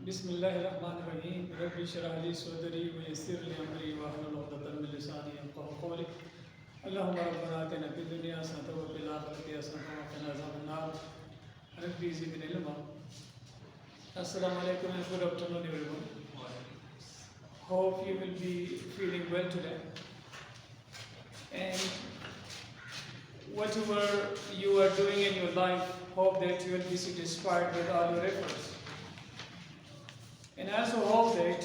बिस्मिल्लाहिर्रहमानिर्रहीम रब्बि इश्रह ली सदरी व यस्सिर ली अमरी वाहलुल उक़दतम मिन लिसानी यफ़क़हू क़ौली अल्लाहुम्मा रब्बना आतिना फ़िद दुनिया हसनतन व फ़िल आख़िरति हसनतन व क़िना अज़ाबन्नार rabbi ज़िदनी इल्मा. Assalamu alaikum and good afternoon everyone. Hope you will be feeling well today. And whatever you are doing in your life, hope that you will be satisfied with all your efforts. And also hope that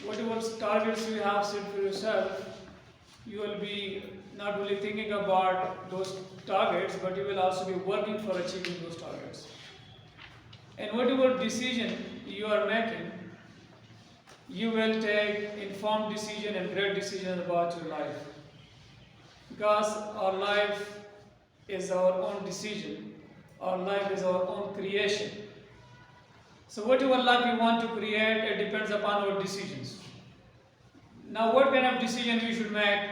whatever targets you have set for yourself, you will be not only thinking about those targets, but you will also be working for achieving those targets. And whatever decision you are making, you will take informed decision and great decision about your life. Because our life is our own decision. Our life is our own creation. So whatever life we want to create, it depends upon our decisions. Now what kind of decision we should make?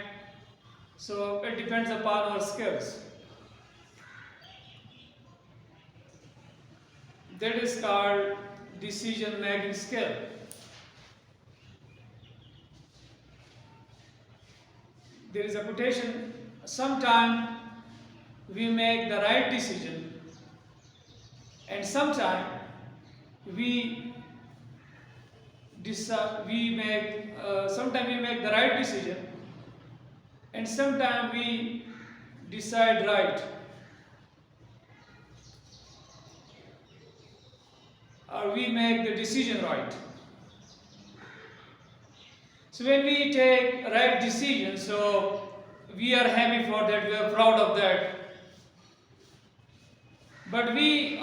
So it depends upon our skills. That is called decision making skill. There is a quotation, sometimes we make the right decision and sometimes we make the right decision and sometimes we decide right, or we make the decision right. So when we take right decision, so we are happy for that, we are proud of that. But we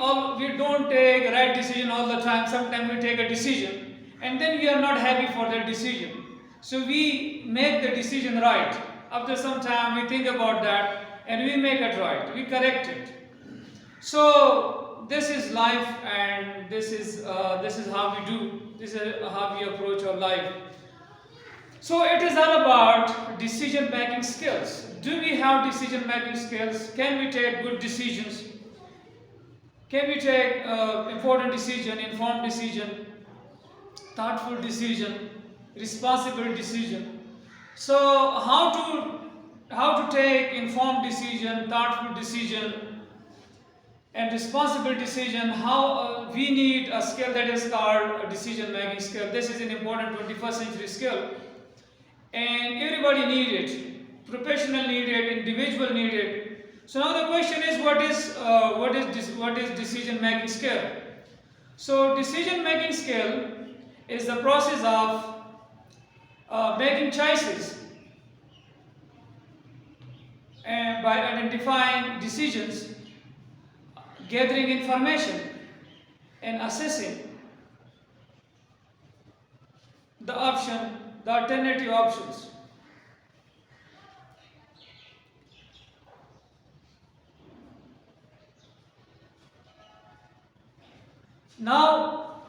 don't take right decision all the time. Sometimes we take a decision and then we are not happy for that decision. So we make the decision right. After some time we think about that and we make it right. We correct it. So this is life, and this is how we do. This is how we approach our life. So it is all about decision making skills. Do we have decision making skills? Can we take good decisions? Can we take important decision, informed decision, thoughtful decision, responsible decision? So how to take informed decision, thoughtful decision, and responsible decision? How we need a skill that is called a decision making skill. This is an important 21st century skill, and everybody need it. Professional need it, individual need it. So now the question is, what is decision making skill? So decision making skill is the process of making choices and by identifying decisions, gathering information and assessing the alternative options. Now,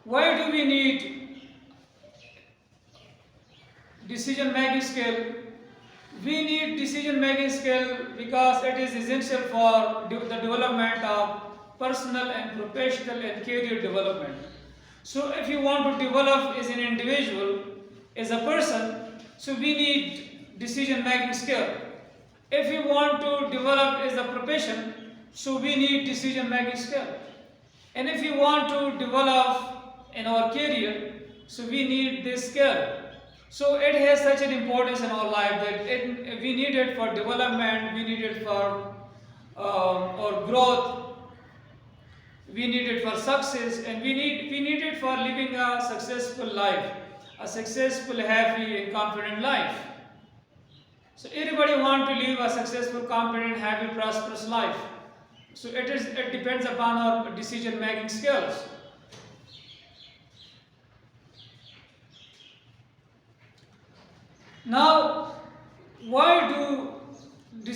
why do we need decision making skill? We need decision making skill because it is essential for the development of personal and professional and career development. So if you want to develop as an individual, as a person, so we need decision making skill. If you want to develop as a profession, so we need decision making skill. And if you want to develop in our career, so we need this skill. So it has such an importance in our life that we need it for development, we need it for our growth, we need it for success, and we need it for living a successful life, a successful, happy, and confident life. So everybody wants to live a successful, confident, happy, prosperous life. So it depends upon our decision making skills. Now, why the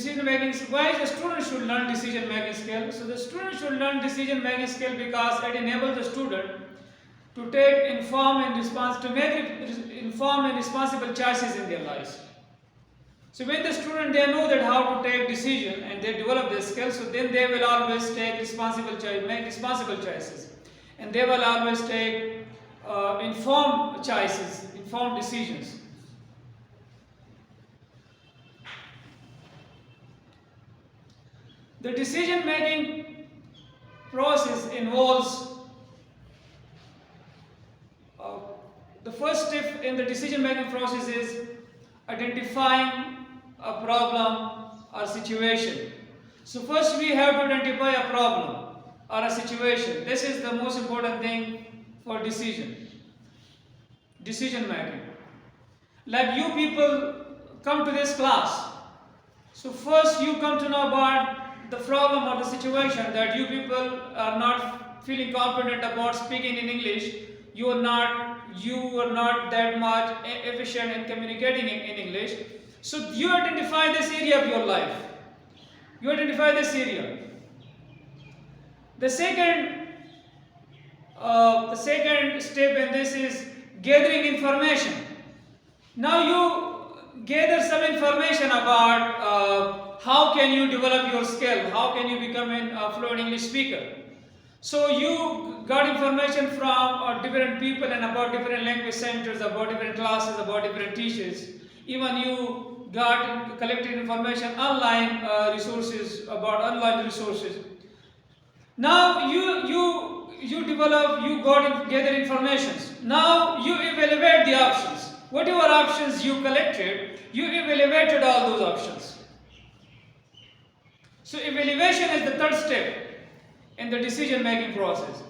student should learn decision making skill? So the student should learn decision making skill because it enables the student to take informed and responsible choices in their lives. So when the student, they know that how to take decision and they develop their skills, so then they will always take make responsible choices. and they will always take informed choices, informed decisions. The decision-making process involves the first step in the decision-making process is identifying a problem or situation. So first we have to identify a problem or a situation. This is the most important thing for decision making. Like you people come to this class. So first you come to know about the problem or the situation that you people are not feeling confident about speaking in English. You are not that much efficient in communicating in English. So you identify this area of your life. You identify this area. The second step in this is gathering information. Now you gather some information about how can you develop your skill, how can you become a fluent English speaker. So you got information from different people and about different language centers, about different classes, about different teachers. Even you collected information online resources, about online resources. Now you gather information. Now you evaluate the options. Whatever options you collected, you evaluated all those options. So evaluation is the third step in the decision-making process.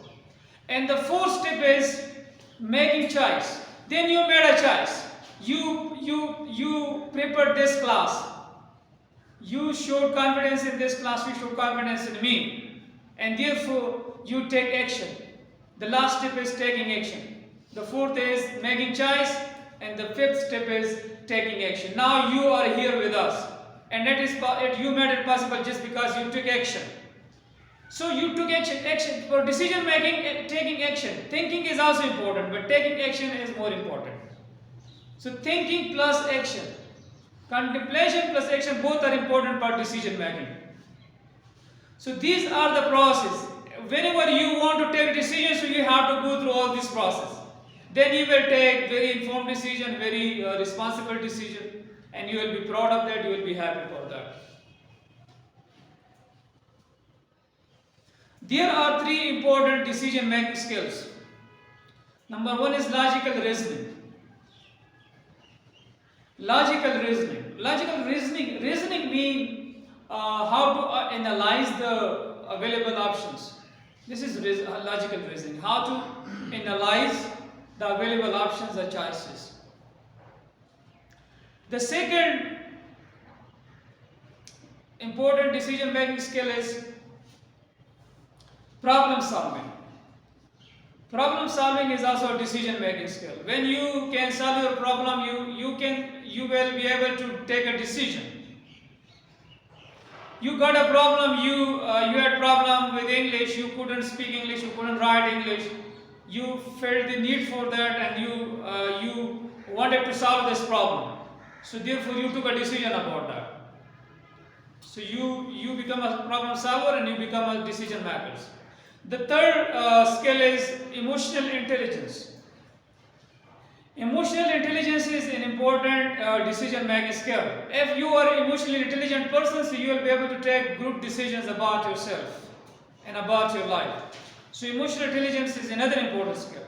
And the fourth step is making choice. Then you made a choice. You prepared this class. You showed confidence in this class. You showed confidence in me. And therefore, you take action. The last step is taking action. The fourth is making choice. And the fifth step is taking action. Now you are here with us. And you made it possible just because you took action. So you took action. For decision making, taking action. Thinking is also important, but taking action is more important. So thinking plus action, contemplation plus action, both are important for decision making. So these are the process. Whenever you want to take decisions, so you have to go through all this process. Then you will take very informed decision, very responsible decision, and you will be proud of that, you will be happy for that. There are three important decision making skills. Number one is logical reasoning. Logical reasoning means how to analyze the available options. This is logical reasoning. How to analyze the available options or choices. The second important decision making skill is problem solving. Problem solving is also a decision making skill. When you can solve your problem, you will be able to take a decision. You got a problem, you had problem with English, you couldn't speak English, you couldn't write English, you felt the need for that, and you wanted to solve this problem. So therefore you took a decision about that. So you become a problem solver and you become a decision maker. The third skill is emotional intelligence. Emotional intelligence is an important decision-making skill. If you are an emotionally intelligent person, so you will be able to take good decisions about yourself and about your life. So emotional intelligence is another important skill.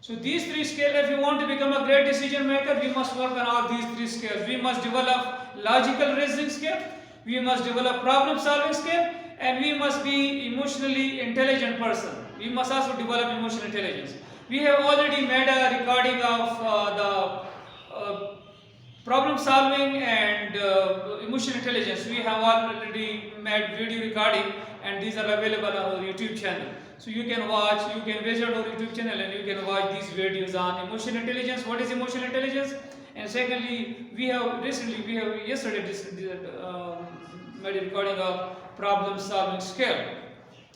So these three skills, if you want to become a great decision maker, we must work on all these three skills. We must develop logical reasoning skill, we must develop problem solving skill, and we must be emotionally intelligent person. We must also develop emotional intelligence. We have already made a recording of the problem solving and emotional intelligence. We have already made video recording, and these are available on our YouTube channel. So you can visit our YouTube channel and you can watch these videos on emotional intelligence. What is emotional intelligence? And secondly, we have yesterday made a recording of problem solving skill.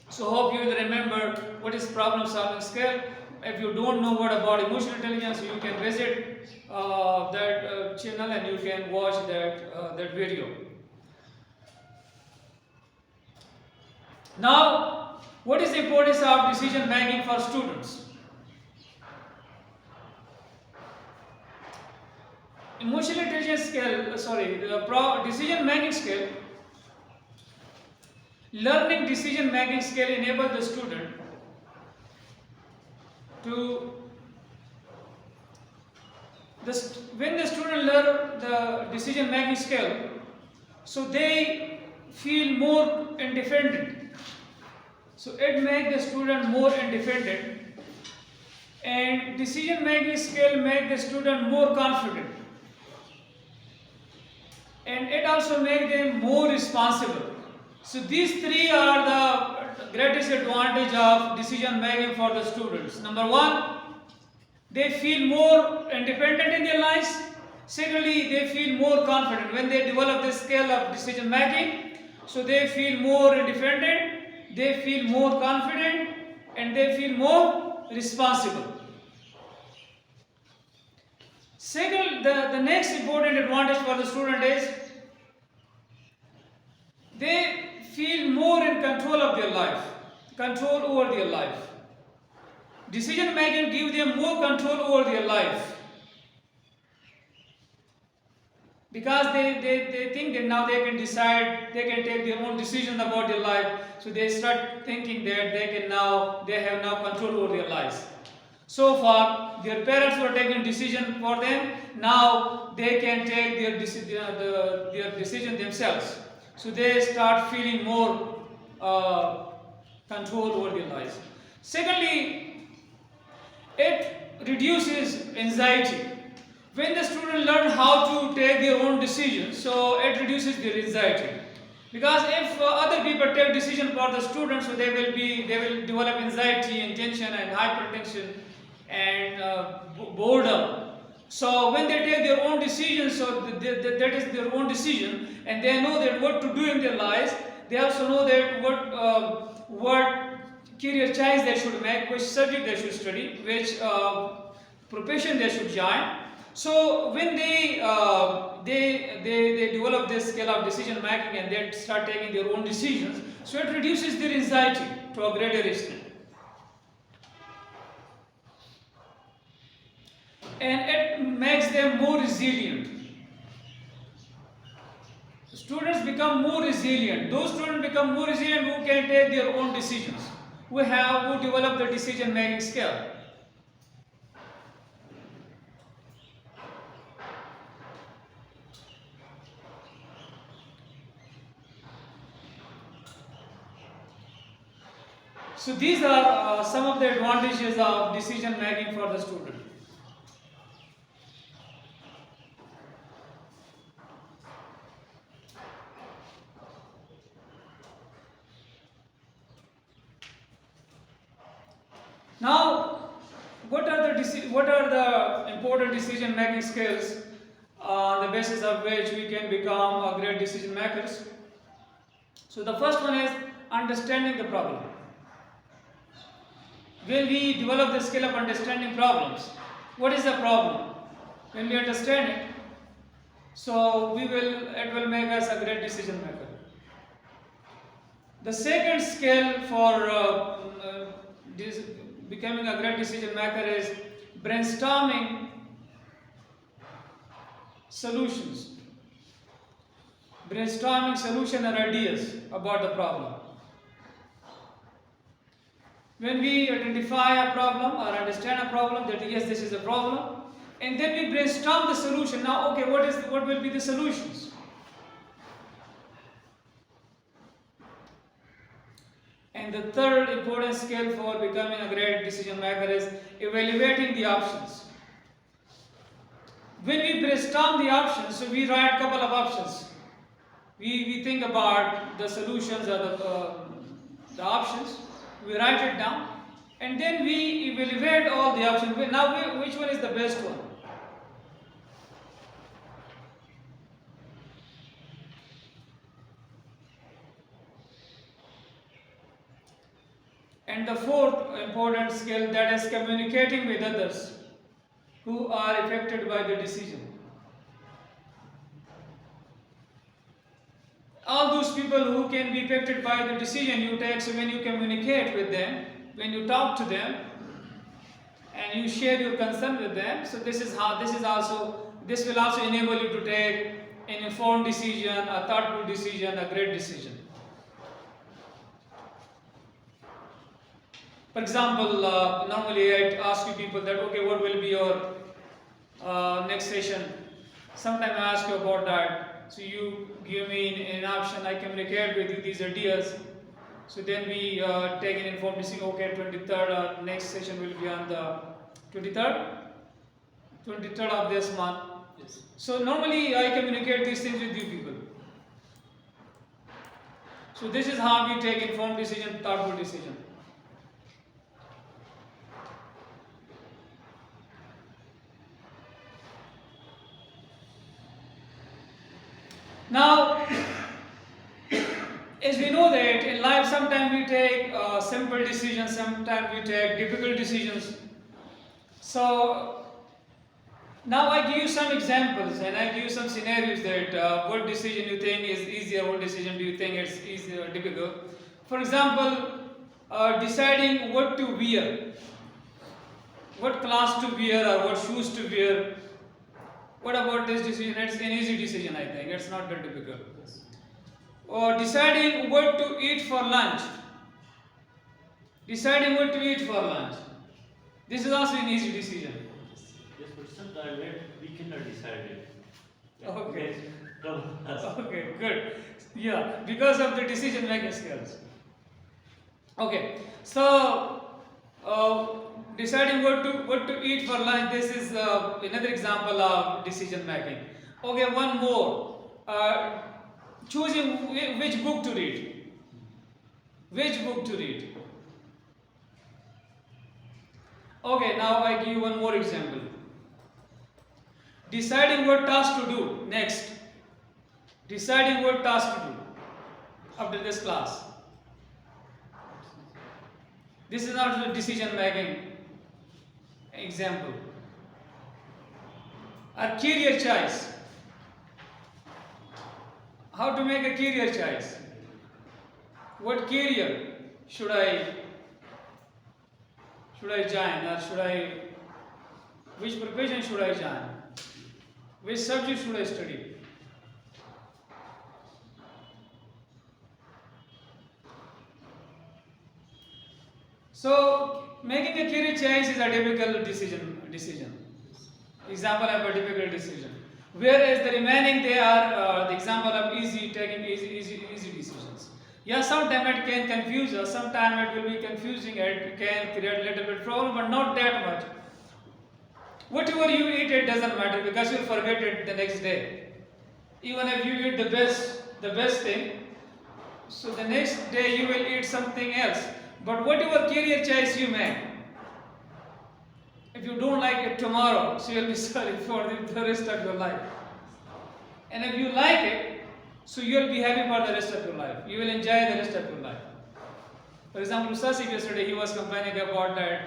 So hope you will remember what is problem solving skill. If you don't know what about emotional intelligence, you can visit that channel and you can watch that video. Now, What is the importance of decision making for students? Emotional intelligence skill, decision making skill, learning decision making skill enable the student to, when the student learn the decision making skill, so they feel more independent. So it makes the student more independent, and decision making skill make the student more confident, and it also makes them more responsible. So these three are the greatest advantage of decision making for the students. Number one, they feel more independent in their lives. Secondly, they feel more confident when they develop the skill of decision making. So they feel more independent, they feel more confident, and they feel more responsible. Second, the next important advantage for the student is they feel more in control of their life, control over their life. Decision making gives them more control over their life, because they think that now they can decide, they can take their own decisions about their life. So they start thinking that they have now control over their lives. So far their parents were taking decision for them, now they can take their decision themselves. So they start feeling more control over their lives. Secondly, it reduces anxiety. When the student learn how to take their own decisions, so it reduces their anxiety. Because if other people take decision for the students, so they will develop anxiety and tension and hypertension and boredom. So when they take their own decisions, so that is their own decision, and they know that what to do in their lives. They also know that what career choice they should make, which subject they should study, which profession they should join. So when they develop this skill of decision making and they start taking their own decisions, so it reduces their anxiety to a greater extent, and it makes them more resilient. Students become more resilient. Those students become more resilient who can take their own decisions, who develop the decision making skill. So these are some of the advantages of decision making for the student. Now, what are the important decision making skills on the basis of which we can become a great decision makers? So the first one is understanding the problem. When we develop the skill of understanding problems, what is the problem? When we understand it, so it will make us a great decision maker. The second skill for becoming a great decision maker is brainstorming solutions. Brainstorming solutions and ideas about the problem. When we identify a problem or understand a problem, that yes, this is a problem, and then we brainstorm the solution. Now, okay, what will be the solutions? And the third important skill for becoming a great decision maker is evaluating the options. When we brainstorm the options, so we write a couple of options. We think about the solutions or the options. We write it down, and then we evaluate all the options. Now, which one is the best one? And the fourth important skill, that is communicating with others who are affected by the decision. All those people people who can be affected by the decision you take. So when you communicate with them, when you talk to them, and you share your concern with them, so this will also enable you to take an informed decision, a thoughtful decision, a great decision. For example, normally I ask you people that, okay, what will be your next session? Sometimes I ask you about that. So you give me an option, I communicate with you these ideas. So then we take an informed decision, okay, 23rd, our next session will be on the 23rd? 23rd of this month. Yes. So normally I communicate these things with you people. So this is how we take informed decision, thoughtful decision. Now, as we know that in life sometimes we take simple decisions, sometimes we take difficult decisions. So now I give you some examples and I give you some scenarios that what decision you think is easier, what decision do you think is easier or difficult. For example, deciding what to wear, what clothes to wear or what shoes to wear. What about this decision? It's an easy decision, I think. It's not that difficult. Or deciding what to eat for lunch. Deciding what to eat for lunch. This is also an easy decision. Yes, but sometimes we cannot decide it. Okay. Okay, good. Yeah, because of the decision making skills. Okay, so deciding what to eat for lunch. This is another example of decision making. Okay, one more. Choosing which book to read. Which book to read. Okay, now I give you one more example. Deciding what task to do next. Deciding what task to do after this class. This is not a decision making example. A career choice. How to make a career choice? What career should I join, or which profession should I join? Which subject should I study? So making a career choice is a difficult decision. Example of a difficult decision. Whereas the remaining they are the example of taking easy decisions. Yeah, sometimes it can confuse us, sometimes it will be confusing, it can create a little bit problem, but not that much. Whatever you eat, it doesn't matter because you'll forget it the next day. Even if you eat the best thing, so the next day you will eat something else. But whatever career choice you make, if you don't like it tomorrow, so you'll be sorry for the rest of your life. And if you like it, so you'll be happy for the rest of your life. You will enjoy the rest of your life. For example, Sasif yesterday, he was complaining about that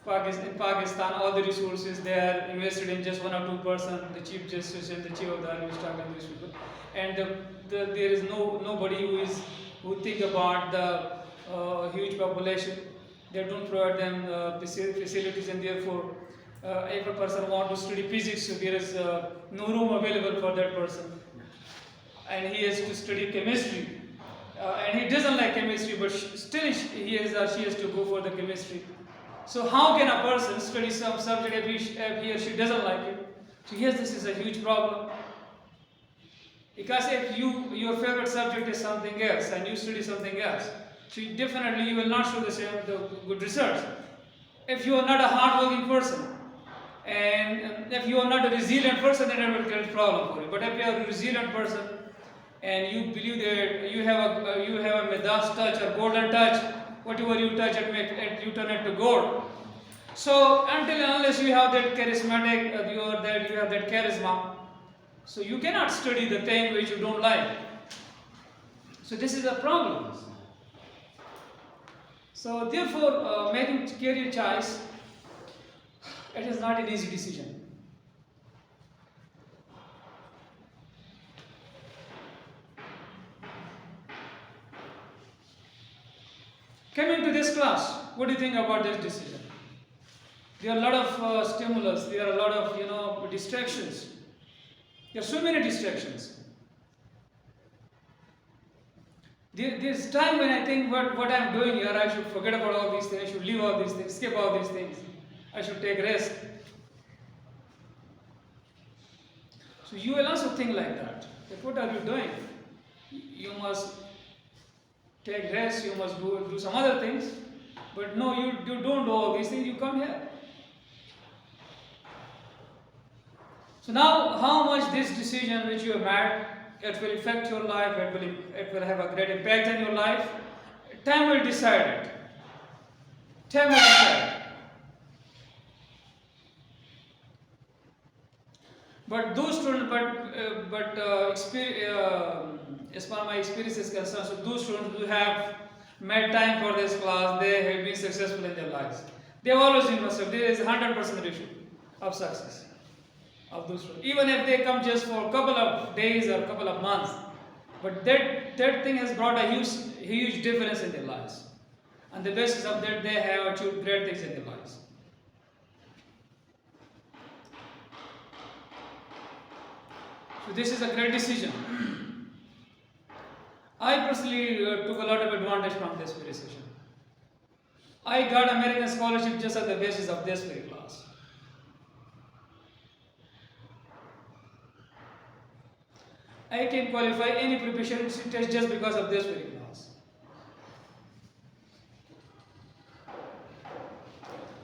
in Pakistan, all the resources they are invested in just 1 or 2%. The chief justice and the chief of the army is talking to these people, and there is nobody who think about the huge population. They don't provide them facilities, and therefore, if a person wants to study physics, so there is no room available for that person, and he has to study chemistry, and he doesn't like chemistry, but still he or she has to go for the chemistry. So how can a person study some subject if he or she doesn't like it? So yes, this is a huge problem. Because if your favorite subject is something else and you study something else, so definitely you will not show the good results. If you are not a hardworking person, and if you are not a resilient person, then it will create a problem for you. But if you are a resilient person and you believe that you have a Midas touch or golden touch, whatever you touch, you turn it to gold. So until and unless you have that charismatic, you have that charisma, so you cannot study the thing which you don't like. So this is a problem. So therefore, making career choice, it is not an easy decision. class. What do you think about this decision? There are a lot of stimulus. There are a lot of distractions. There are so many distractions. There's time when I think what I'm doing here, I should forget about all these things. I should leave all these things, skip all these things. I should take rest. So you will also think like that. Like, what are you doing? You must take rest. You must do some other things. But no, you don't do all these things. You come here. So now, how much this decision which you have made, it will affect your life, it will have a great impact on your life. Time will decide it. Time will decide. But those students, as far as my experience is concerned, so those students who have made time for this class, they have been successful in their lives. They have always been successful. There is 100% ratio of success of those students. Even if they come just for a couple of days or a couple of months, but that thing has brought a huge difference in their lives. On the basis of that, they have achieved great things in their lives. So this is a great decision. I personally took a lot of advantage from this very session. I got American scholarship just on the basis of this very class. I can qualify any proficiency test just because of this very class.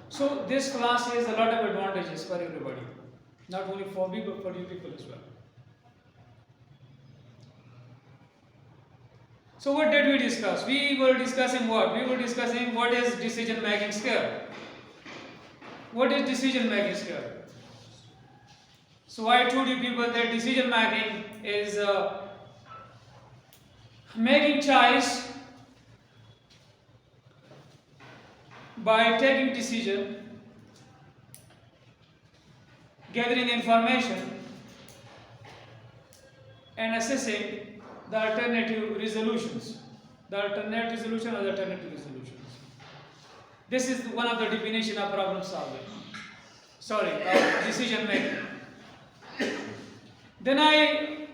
So this class has a lot of advantages for everybody, not only for me but for you people as well. So what did we discuss? We were discussing what? We were discussing what is decision making skill. What is decision making skill? So I told you people that decision making is making choice by taking decision, gathering information, and assessing the alternative resolutions. The alternate resolution or the alternative resolutions. This is one of the definition of problem solving. Decision making. Then I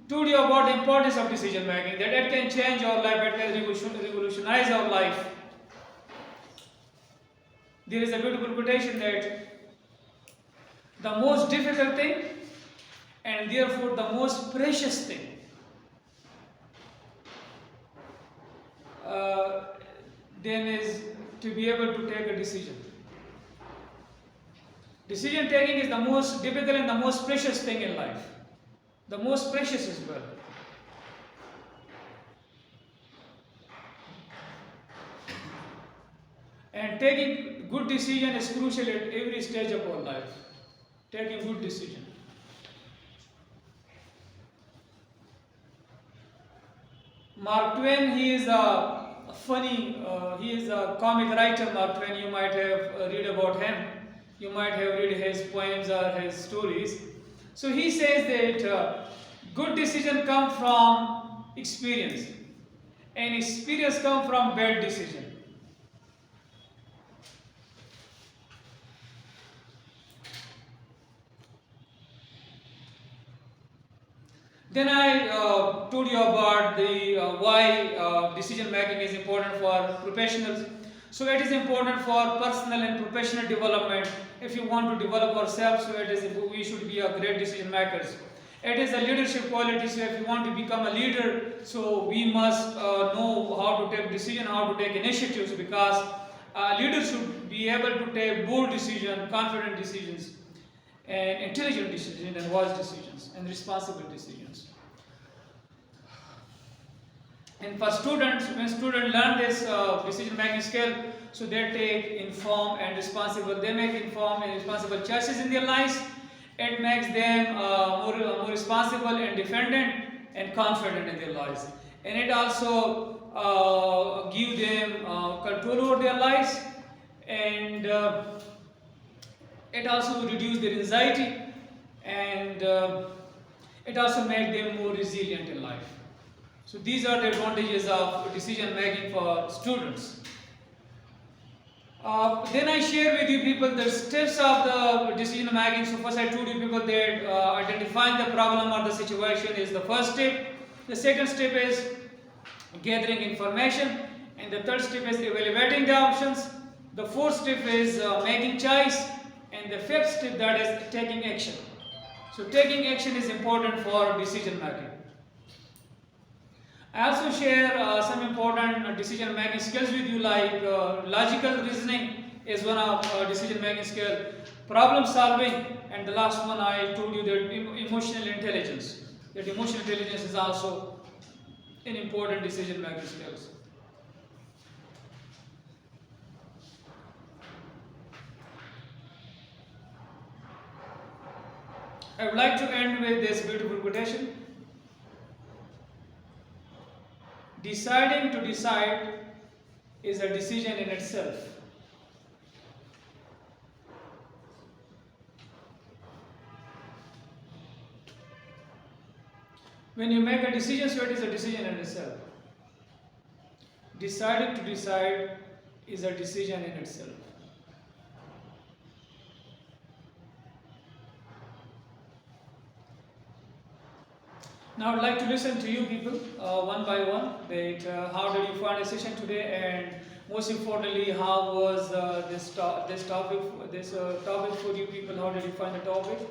told you about the importance of decision making, that it can change our life, it can revolutionize our life. There is a beautiful quotation that the most difficult thing and therefore the most precious thing then is to be able to take a decision. Decision taking is the most difficult and the most precious thing in life. The most precious as well. And taking good decision is crucial at every stage of our life. Taking good decision. Mark Twain, he is a comic writer. Mark Twain, you might have read about him. You might have read his poems or his stories. So he says that good decision come from experience, and experience come from bad decision. Then I told you about the why decision making is important for professionals. So it is important for personal and professional development. If you want to develop ourselves, so we should be a great decision makers. It is a leadership quality. So if you want to become a leader, so we must know how to take decision, how to take initiatives, because leaders should be able to take bold decisions, confident decisions, and intelligent decisions, and wise decisions, and responsible decisions. And for students, when students learn this decision-making skill, so they take informed and responsible. They make informed and responsible choices in their lives. It makes them more responsible, independent, and confident in their lives. And it also gives them control over their lives, and it also reduces their anxiety, and it also makes them more resilient in life. So these are the advantages of decision making for students. Then I share with you people the steps of the decision making. So first I told you people that identifying the problem or the situation is the first step. The second step is gathering information, and the third step is evaluating the options. The fourth step is making choice, and the fifth step, that is taking action. So taking action is important for decision making. I also share some important decision making skills with you, like logical reasoning is one of decision making skill, problem solving, and the last one I told you that emotional intelligence. That emotional intelligence is also an important decision making skills. I would like to end with this beautiful quotation. Deciding to decide is a decision in itself. When you make a decision, so it is a decision in itself. Deciding to decide is a decision in itself. Now I would like to listen to you people one by one. That how did you find the session today, and most importantly, how was this topic for you people? How did you find the topic?